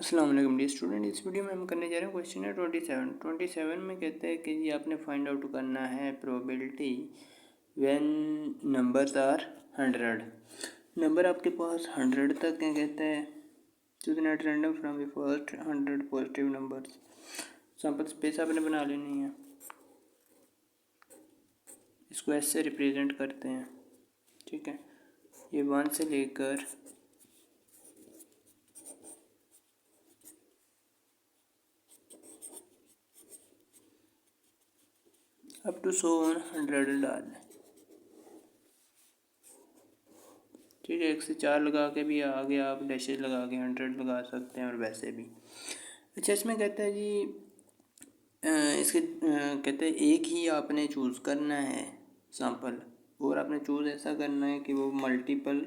अस्सलाम वालेकुम dear student. इस वीडियो में हम करने जा रहे हैं क्वेश्चन है 27 में कहते हैं कि जी आपने फाइंड आउट करना है probability when numbers are 100। Number आपके पास 100 तक हैं। कहते हैं choose not random from the first 100 positive numbers. Sample space आपने बना लेनी है। इसको ऐसे रिप्रेजेंट करते हैं, ठीक है। ये 1 से लेकर अप टू 100 डाल दें, ठीक है। 1 से 4 लगा के भी आगे आप डैशेज लगा के 100 लगा सकते हैं और वैसे भी। अच्छा, इसमें कहता है जी कहते हैं एक ही आपने चूज़ करना है सैम्पल, और आपने चूज़ ऐसा करना है कि वो मल्टीपल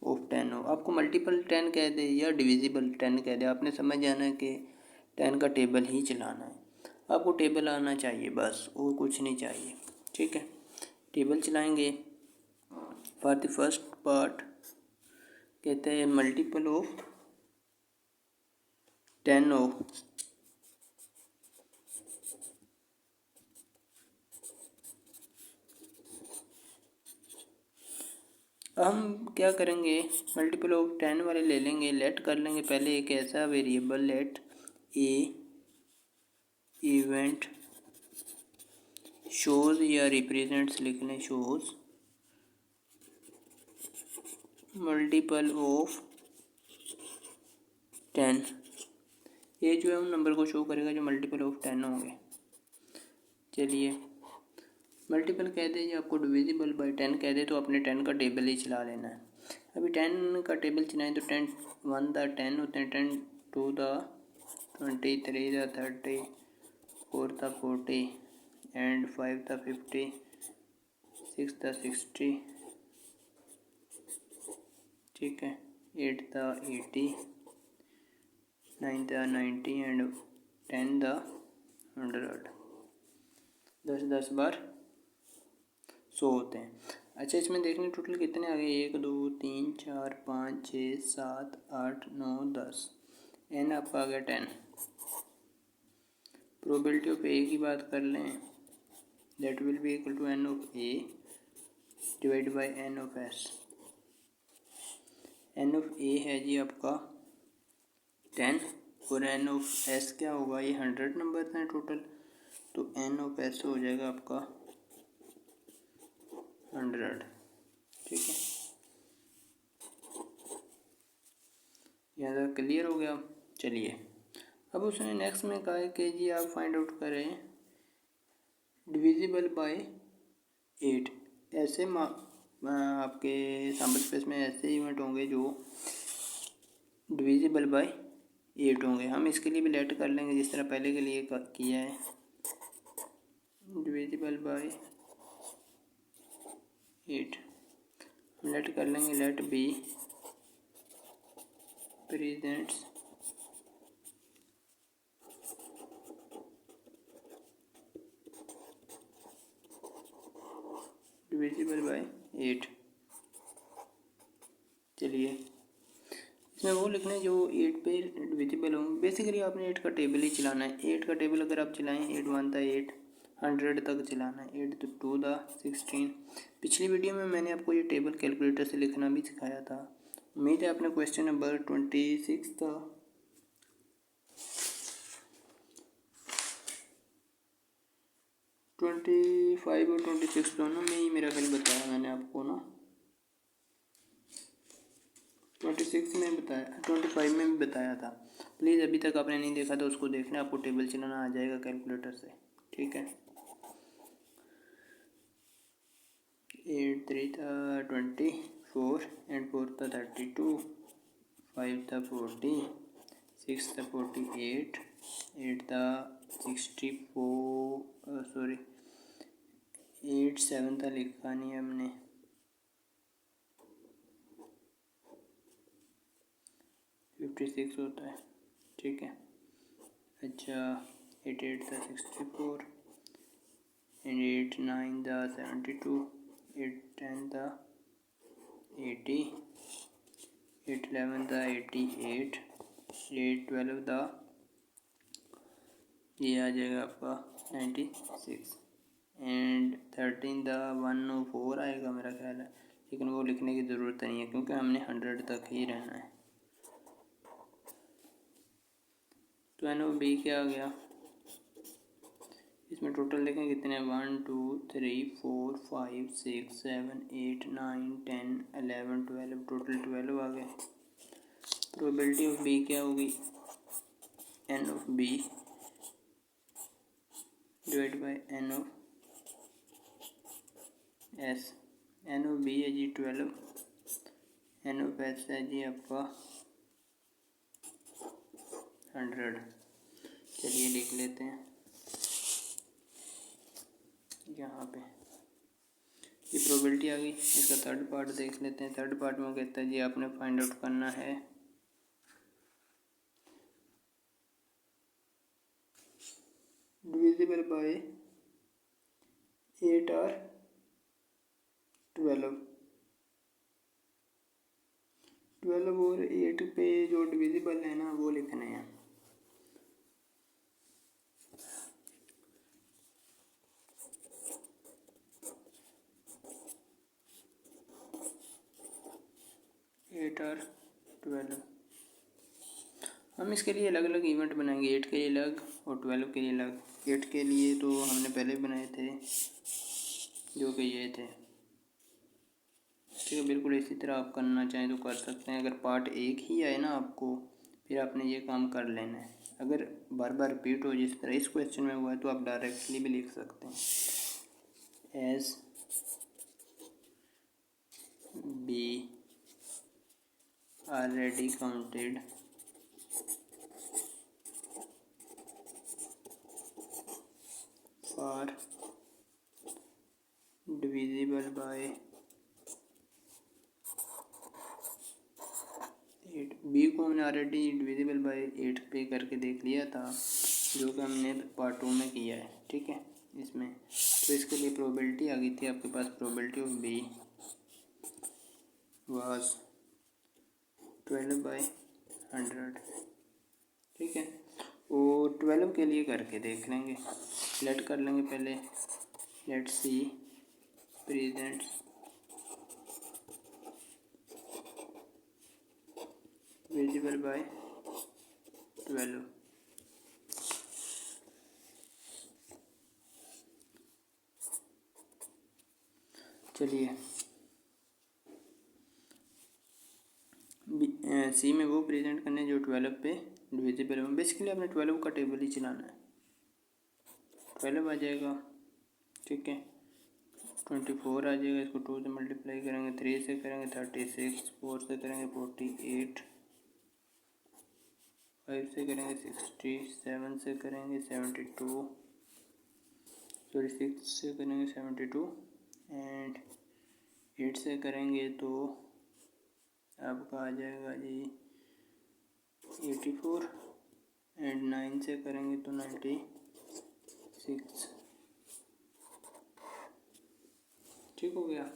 ऑफ 10 हो। आपको मल्टीपल 10 कह दे या डिविजिबल 10 कह दे, आपने समझ जाना है कि 10 का टेबल ही चलाना है। आपको टेबल आना चाहिए बस, और कुछ नहीं चाहिए, ठीक है। टेबल चलाएंगे। फॉर द फर्स्ट पार्ट कहते हैं मल्टीपल ऑफ 10 हो। हम क्या करेंगे, मल्टीपल ऑफ 10 वाले ले लेंगे। लेट कर लेंगे पहले एक ऐसा वेरिएबल, लेट ए इवेंट शोज या रिप्रेजेंट्स लिख लें, शोज मल्टीपल ऑफ 10। ये जो है उन नंबर को शो करेगा जो मल्टीपल ऑफ 10 होंगे। चलिए, मल्टीपल कह दे या आपको डिविजिबल बाई 10 कह दे तो अपने 10 का टेबल ही चला लेना है। अभी 10 का टेबल चलाएं तो 10 1 द 10 होते हैं, 10 2 the 20, 3 the 30, 4 the 40 and 5 the 50, 6 the 60, ठीक है, 8 द 80, 9 द 90 एंड 10 द 100। 10 बार 100 होते हैं। अच्छा, इसमें देखने टोटल कितने आ गए, 1 2 3 4 5 6 7 8 9 10। एन आपका आ गया 10। प्रोबेबिलिटी ऑफ ए की बात कर लें, that will be equal to n of A divide by N of S. N of A है जी आपका 10 और एन ऑफ एस क्या होगा, ये 100 नंबर हैं टोटल, तो एन ऑफ एस हो जाएगा आपका 100, ठीक है। यहाँ तक क्लियर हो गया। चलिए, अब उसने नेक्स्ट में कहा है कि जी आप फाइंड आउट करें डिविजिबल बाय 8। ऐसे आपके सैंपल स्पेस में ऐसे इवेंट होंगे जो डिविजिबल बाय 8 होंगे। हम इसके लिए भी लेट कर लेंगे जिस तरह पहले के लिए किया है, डिविजिबल बाय 8 हम लेट कर लेंगे। Let B presents divisible by 8। चलिए, इसमें वो लिखना है जो 8 पे डिविजिबल हो। बेसिकली आपने 8 का टेबल ही चलाना है। 8 का टेबल अगर आप चलाएं, 8 1 था 8, 100 तक चलाना है। 8 2 था 16। पिछली वीडियो में मैंने आपको ये टेबल कैलकुलेटर से लिखना भी सिखाया था। उम्मीद है आपने क्वेश्चन नंबर 26 था 25 और 26 दोनों में ही मेरा कल बताया मैंने आपको ना, 26 में बताया, 25 में भी बताया था। प्लीज़ अभी तक आपने नहीं देखा तो उसको देखना, आपको टेबल चलाना आ जाएगा कैलकुलेटर से, ठीक है। 8 3 था 24 एंड 4 था 32, 5 था 40, 6 था 48, 8 था 64, सॉरी 8 7 था लिखा नहीं हमने, 56 होता है, ठीक है। अच्छा, 8 8 था 64 एंड 8 9 था 72, 8 10 था 80, 8 11 था 88, ये 12 द, ये आ जाएगा आपका 96 एंड 13 द 104 आएगा मेरा ख्याल है, लेकिन वो लिखने की ज़रूरत नहीं है क्योंकि हमने 100 तक ही रहना है। तो NOB क्या आ गया, इसमें टोटल देखें कितने हैं, 1 2 3 4 5 6 7 8 9 10 11 12, टोटल 12 आ गए। प्रोबेबिलिटी ऑफ B क्या होगी, N of B divide by N of S। N of B है जी 12, N ऑफ S है जी आपका 100। चलिए लिख लेते हैं यहाँ पे, ये प्रोबेबिलिटी आ गई। इसका थर्ड पार्ट देख लेते हैं। थर्ड पार्ट में कहता है जी आपने फाइंड आउट करना है डिविजिबल बाय 8 और 12 और 8 पे जो डिविजिबल है ना वो लिखने हैं। एट और 12, हम इसके लिए अलग अलग इवेंट बनाएंगे, 8 के लिए अलग और 12 के लिए अलग। 8 के लिए तो हमने पहले बनाए थे जो कि ये थे, ठीक है। बिल्कुल इसी तरह आप करना चाहें तो कर सकते हैं। अगर पार्ट एक ही आए ना आपको, फिर आपने ये काम कर लेना है। अगर बार बार रिपीट हो जिस तरह इस क्वेश्चन में हुआ है तो आप डायरेक्टली भी लिख सकते हैं, as B already counted for divisible by 8। B को हमने ऑलरेडी डिविजिबल बाय 8 पे करके देख लिया था, जो कि हमने पार्ट 2 में किया है, ठीक है। इसमें तो इसके लिए प्रोबेबिलिटी आ गई थी आपके पास, probability of B was 12 by 100, ठीक है। और 12 के लिए करके देख लेंगे, लेट कर लेंगे पहले, let see present divisible by 12। चलिए सी में वो प्रेजेंट करने जो 12 पे डिविजिबल है। बेसिकली आपने 12 का टेबल ही चलाना है, 12 आ जाएगा, ठीक है। 24 आ जाएगा, इसको 2 से मल्टीप्लाई करेंगे, 3 से करेंगे 36, 4 से करेंगे 48, 5 से करेंगे 60, 7 से करेंगे 72, सॉरी 6 से करेंगे 72 एंड 8 से करेंगे तो आपका आ जाएगा जी 84 एंड 9 से करेंगे तो 96, ठीक हो गया।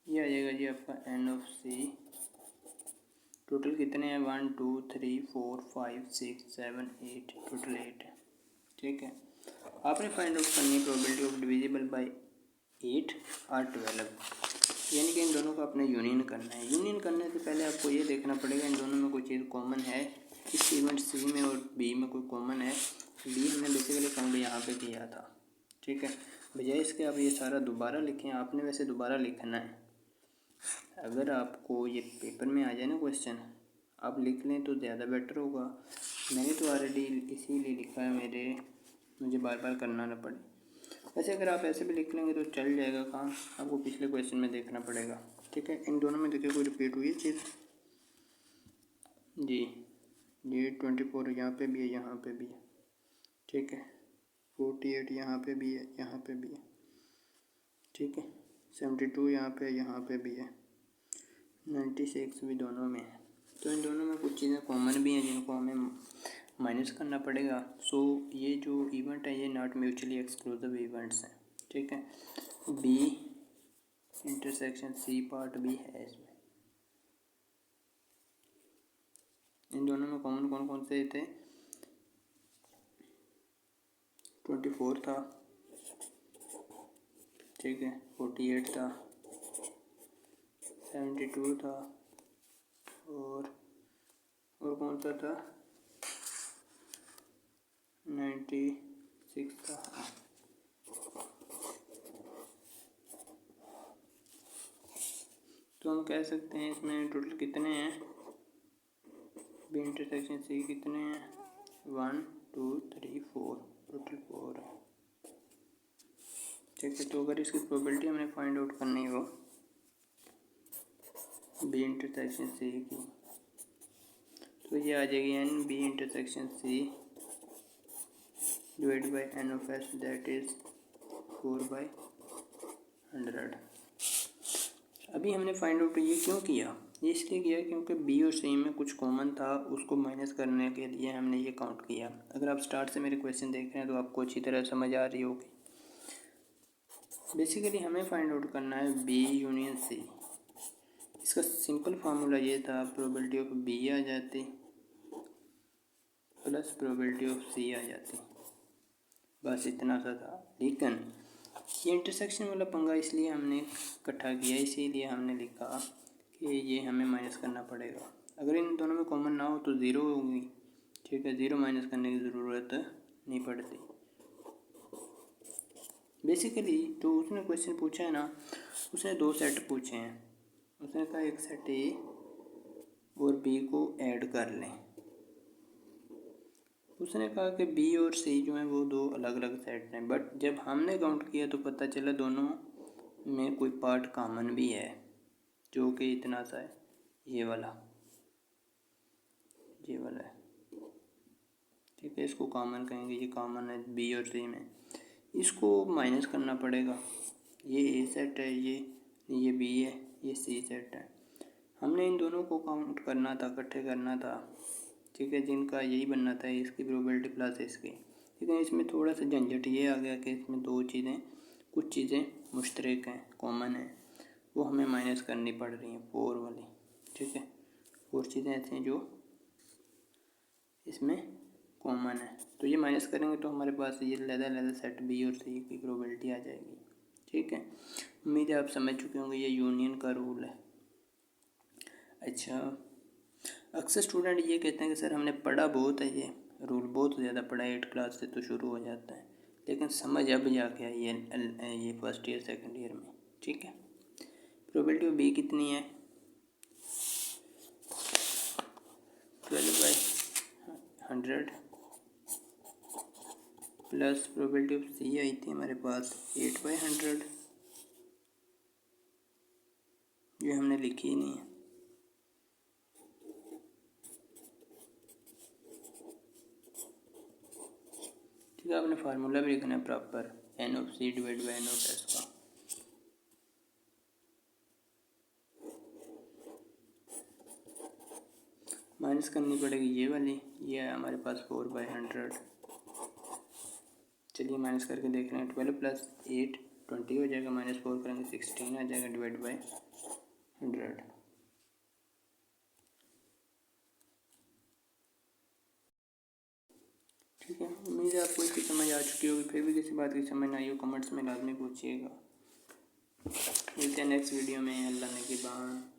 ये आ जाएगा जी आपका एन ऑफ सी। टोटल कितने हैं, 1 2 3 4 5 6 7 8, टोटल 8 है, ठीक है। आपने फाइंड आउट करनी है प्रोबेबिलिटी ऑफ डिविजिबल बाय 8 और 12, यानी कि इन दोनों को आपने यूनियन करना है। यूनियन करने से पहले आपको ये देखना पड़ेगा इन दोनों में कोई चीज़ कॉमन है। इस इवेंट सी में और बी में कोई कॉमन है। बी हमने बेसिकली काउंट यहाँ पे किया था, ठीक है। बजाय इसके आप ये सारा दोबारा लिखें, आपने वैसे दोबारा लिखना है। अगर आपको ये पेपर में आ जाए ना क्वेश्चन, आप लिख लें तो ज़्यादा बेटर होगा। मैंने तो ऑलरेडी इसीलिए लिखा है, मुझे बार बार करना ना पड़े। वैसे अगर आप ऐसे भी लिख लेंगे तो चल जाएगा काम, आपको पिछले क्वेश्चन में देखना पड़ेगा, ठीक है। इन दोनों में देखिए कोई रिपीट हुई है चीज़ जी, ये 24 यहाँ पे भी है, यहाँ पे भी है, ठीक है। 48 यहाँ पे भी है, यहाँ पे भी है, ठीक है। 72 यहाँ पे भी है, 96 भी दोनों में है। तो इन दोनों में कुछ चीज़ें कॉमन भी हैं जिनको हमें माइनस करना पड़ेगा। सो ये जो इवेंट है ये नॉट म्यूचुअली एक्सक्लूसिव इवेंट्स हैं, ठीक है। बी इंटरसेक्शन सी पार्ट भी है इसमें, इन दोनों में कॉमन कौन कौन से थे? 24 था, ठीक है, 48 था, 72 था, और कौन सा था? 96 था। तो हम कह सकते हैं इसमें टोटल कितने हैं? बी इंटरसेक्शन सी कितने हैं? 1 2 3 4, टोटल 4 है, ठीक है। तो अगर इसकी प्रोबेबिलिटी हमने फाइंड आउट करनी हो बी इंटरसेक्शन सी की, तो ये आ जाएगी N B intersection C divide by N of S, that is 4/100। अभी हमने फाइंड आउट ये क्यों किया? ये इसलिए किया क्योंकि बी और सी में कुछ कॉमन था, उसको माइनस करने के लिए हमने ये काउंट किया। अगर आप स्टार्ट से मेरे क्वेश्चन देख रहे हैं तो आपको अच्छी तरह समझ आ रही होगी। बेसिकली हमें फाइंड आउट करना है बी यूनियन सी। इसका सिंपल फार्मूला ये था, प्रोबेबिलिटी ऑफ बी आ जाती प्लस प्रोबेबिलिटी ऑफ सी आ जाती, बस इतना सा था। लेकिन ये इंटरसेक्शन वाला पंगा इसलिए हमने इकट्ठा किया, इसीलिए हमने लिखा कि ये हमें माइनस करना पड़ेगा। अगर इन दोनों में कॉमन ना हो तो ज़ीरो होगी, ठीक है, ज़ीरो माइनस करने की ज़रूरत नहीं पड़ती। बेसिकली तो उसने क्वेश्चन पूछा है ना, उसने 2 सेट पूछे हैं। उसने कहा एक सेट ए और बी को ऐड कर लें। उसने कहा कि बी और सी जो है वो 2 अलग अलग सेट हैं, बट जब हमने काउंट किया तो पता चला दोनों में कोई पार्ट कॉमन भी है, जो कि इतना सा है, ये वाला है, ठीक है। इसको कॉमन कहेंगे, ये कॉमन है बी और सी में, इसको माइनस करना पड़ेगा। ये ए सेट है, ये बी है, ये सी सेट है। हमने इन दोनों को काउंट करना था, इकट्ठे करना था, ठीक है, जिनका यही बनना था, इसकी प्रोबेबिलिटी प्लस इसकी। लेकिन इसमें थोड़ा सा झंझट ये आ गया कि इसमें कुछ चीज़ें मुश्तरक हैं, कॉमन हैं, वो हमें माइनस करनी पड़ रही हैं, 4 वाली, ठीक है। 4 चीज़ें ऐसी हैं जो इसमें कॉमन है, तो ये माइनस करेंगे तो हमारे पास ये लहदा सेट बी और सी की प्रोबेबिलिटी आ जाएगी, ठीक है। उम्मीद है आप समझ चुके होंगे, ये यूनियन का रूल है। अच्छा, अक्सर स्टूडेंट ये कहते हैं कि सर हमने पढ़ा बहुत है, ये रूल बहुत ज़्यादा पढ़ा है, 8 क्लास से तो शुरू हो जाता है, लेकिन समझ अब जाके आई ये फर्स्ट ईयर सेकंड ईयर में, ठीक है। प्रोबेबिलिटी ऑफ बी कितनी है? 12/100 प्लस प्रोबेबिलिटी ऑफ सी आई थी हमारे पास 8/100, ये हमने लिखी ही नहीं है। ठीक है, आपने फार्मूला भी लिखना है proper, N of C divide by N of S का। माइनस करनी पड़ेगी ये वाली, ये है हमारे पास 4/100। चलिए माइनस करके देख रहे हैं, 12 + 8 20 हो जाएगा, -4 करेंगे 16 आ जाएगा, डिवाइड बाई 100। ठीक है, उम्मीद है आपको इसकी समझ आ चुकी होगी। फिर भी किसी बात की समझ ना आई हो कमेंट्स में लाजमी पूछिएगा। मिलते हैं नेक्स्ट वीडियो में। अल्लाह ने के बाद।